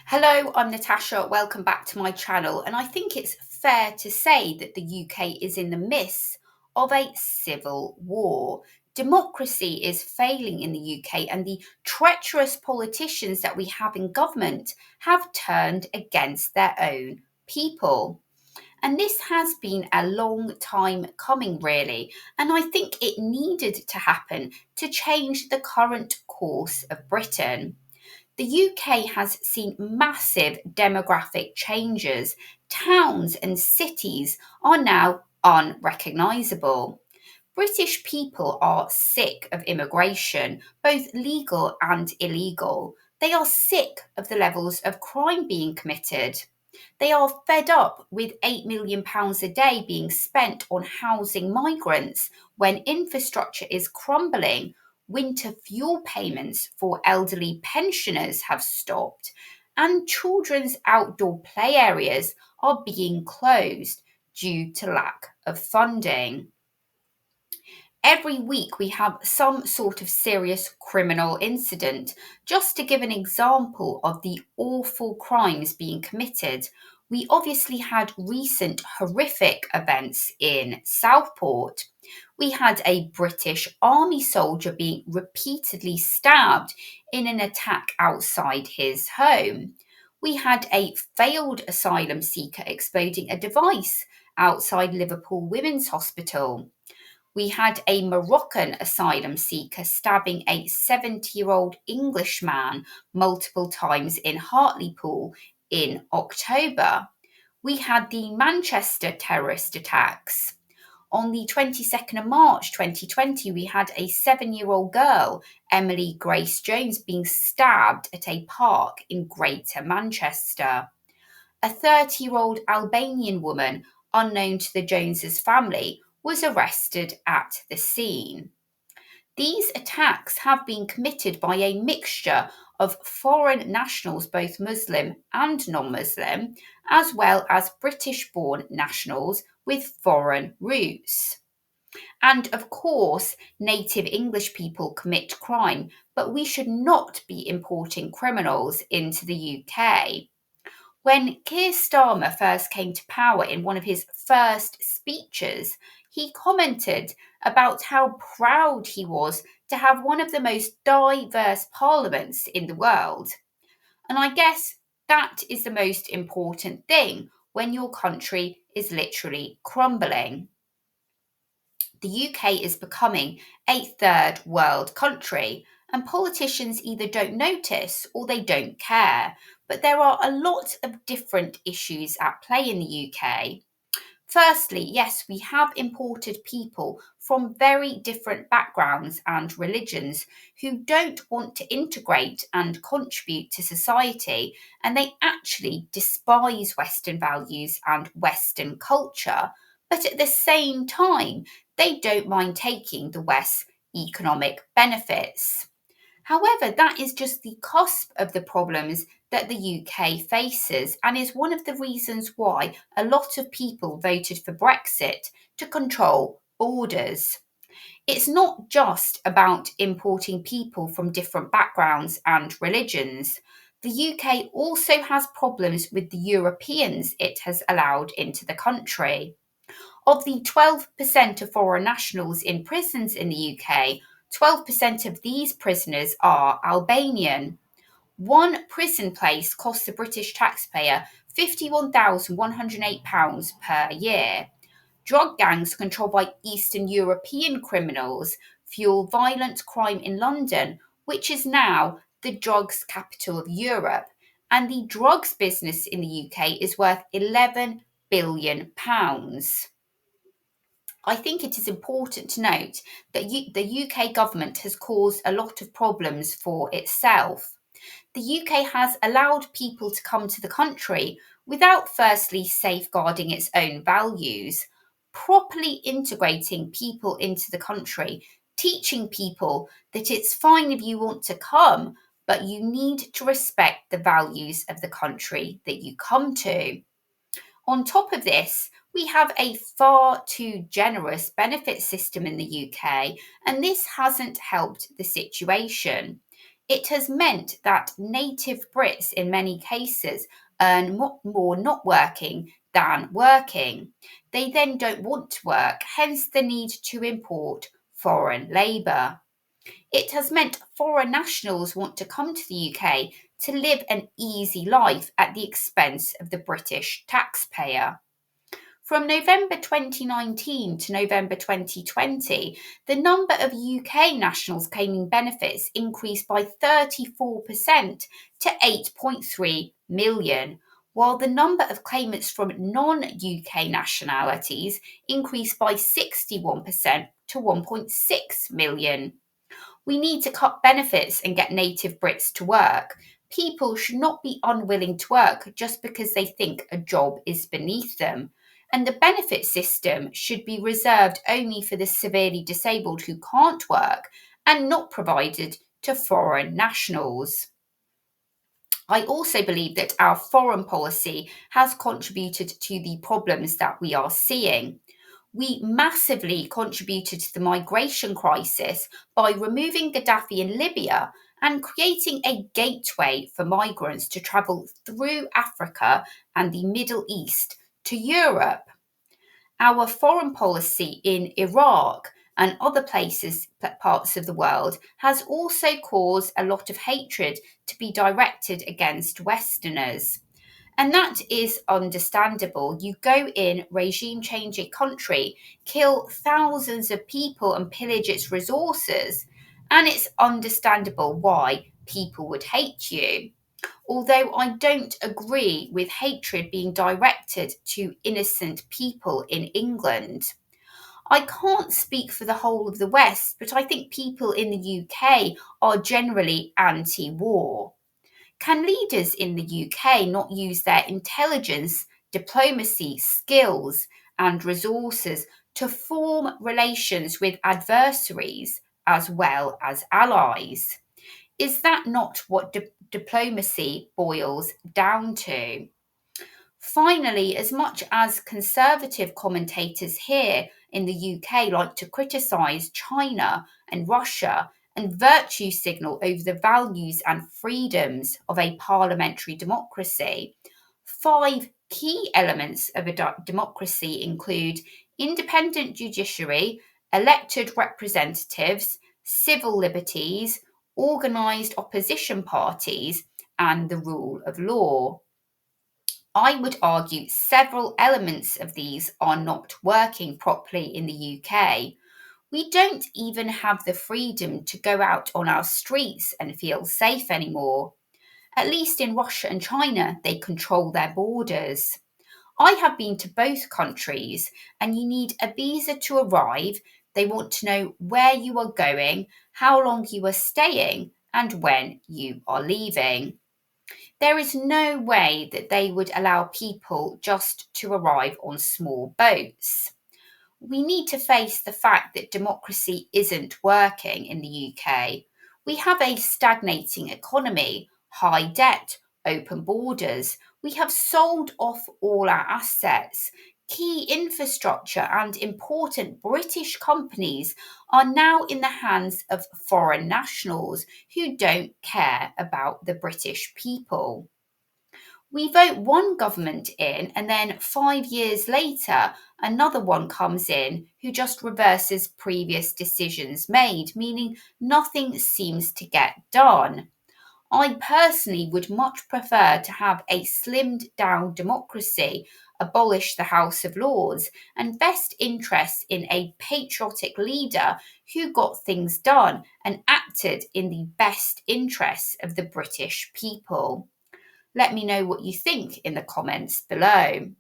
Hello, I'm Natasha. Welcome back to my channel. And I think it's fair to say that the UK is in the midst of a civil war. Democracy is failing in the UK, and the treacherous politicians that we have in government have turned against their own people. And this has been a long time coming, really. And I think it needed to happen to change the current course of Britain. The UK has seen massive demographic changes. Towns and cities are now unrecognisable. British people are sick of immigration, both legal and illegal. They are sick of the levels of crime being committed. They are fed up with £8 million a day being spent on housing migrants when infrastructure is crumbling. Winter fuel payments for elderly pensioners have stopped, and children's outdoor play areas are being closed due to lack of funding. Every week we have some sort of serious criminal incident. Just to give an example of the awful crimes being committed, we obviously had recent horrific events in Southport. We had a British army soldier being repeatedly stabbed in an attack outside his home. We had a failed asylum seeker exploding a device outside Liverpool Women's Hospital. We had a Moroccan asylum seeker stabbing a 70-year-old Englishman multiple times in Hartlepool in October. We had the Manchester terrorist attacks. On the 22nd of March 2020, we had a 7-year-old girl, Emily Grace Jones, being stabbed at a park in Greater Manchester. A 30-year-old Albanian woman, unknown to the Joneses family, was arrested at the scene. These attacks have been committed by a mixture of foreign nationals, both Muslim and non Muslim, as well as British born nationals with foreign roots. And of course, native English people commit crime, but we should not be importing criminals into the UK. When Keir Starmer first came to power in one of his first speeches, he commented about how proud he was to have one of the most diverse parliaments in the world. And I guess that is the most important thing when your country is literally crumbling. The UK is becoming a third world country, and politicians either don't notice or they don't care. But there are a lot of different issues at play in the UK. Firstly, yes, we have imported people from very different backgrounds and religions who don't want to integrate and contribute to society, and they actually despise Western values and Western culture. But at the same time, they don't mind taking the West's economic benefits. However, that is just the cusp of the problems that the UK faces and is one of the reasons why a lot of people voted for Brexit to control borders. It's not just about importing people from different backgrounds and religions. The UK also has problems with the Europeans it has allowed into the country. Of the 12% of foreign nationals in prisons in the UK, 12% of these prisoners are Albanian. One prison place costs the British taxpayer £51,108 per year. Drug gangs controlled by Eastern European criminals fuel violent crime in London, which is now the drugs capital of Europe. And the drugs business in the UK is worth £11 billion. I think it is important to note that the UK government has caused a lot of problems for itself. The UK has allowed people to come to the country without firstly safeguarding its own values, properly integrating people into the country, teaching people that it's fine if you want to come, but you need to respect the values of the country that you come to. On top of this, we have a far too generous benefit system in the UK, and this hasn't helped the situation. It has meant that native Brits in many cases earn more not working than working. They then don't want to work, hence the need to import foreign labour. It has meant foreign nationals want to come to the UK to live an easy life at the expense of the British taxpayer. From November 2019 to November 2020, the number of UK nationals claiming benefits increased by 34% to 8.3 million, while the number of claimants from non UK nationalities increased by 61% to 1.6 million. We need to cut benefits and get native Brits to work. People should not be unwilling to work just because they think a job is beneath them. And the benefit system should be reserved only for the severely disabled who can't work and not provided to foreign nationals. I also believe that our foreign policy has contributed to the problems that we are seeing. We massively contributed to the migration crisis by removing Gaddafi in Libya and creating a gateway for migrants to travel through Africa and the Middle East to Europe. Our foreign policy in Iraq and other places, parts of the world, has also caused a lot of hatred to be directed against Westerners. And that is understandable. You go in, regime change a country, kill thousands of people, and pillage its resources. And it's understandable why people would hate you. Although I don't agree with hatred being directed to innocent people in England. I can't speak for the whole of the West, but I think people in the UK are generally anti war. Can leaders in the UK not use their intelligence, diplomacy, skills, and resources to form relations with adversaries as well as allies? Is that not what diplomacy boils down to? Finally, as much as conservative commentators here in the UK like to criticise China and Russia and virtue signal over the values and freedoms of a parliamentary democracy, five key elements of a democracy include independent judiciary, elected representatives, civil liberties, organised opposition parties, and the rule of law. I would argue several elements of these are not working properly in the UK. We don't even have the freedom to go out on our streets and feel safe anymore. At least in Russia and China, they control their borders. I have been to both countries, and you need a visa to arrive. They want to know where you are going, how long you are staying, and when you are leaving. There is no way that they would allow people just to arrive on small boats. We need to face the fact that democracy isn't working in the UK. We have a stagnating economy, high debt, open borders. We have sold off all our assets. Key infrastructure and important British companies are now in the hands of foreign nationals who don't care about the British people. We vote one government in, and then 5 years later, another one comes in who just reverses previous decisions made, meaning nothing seems to get done. I personally would much prefer to have a slimmed down democracy, abolish the House of Lords, and best interests in a patriotic leader who got things done and acted in the best interests of the British people. Let me know what you think in the comments below.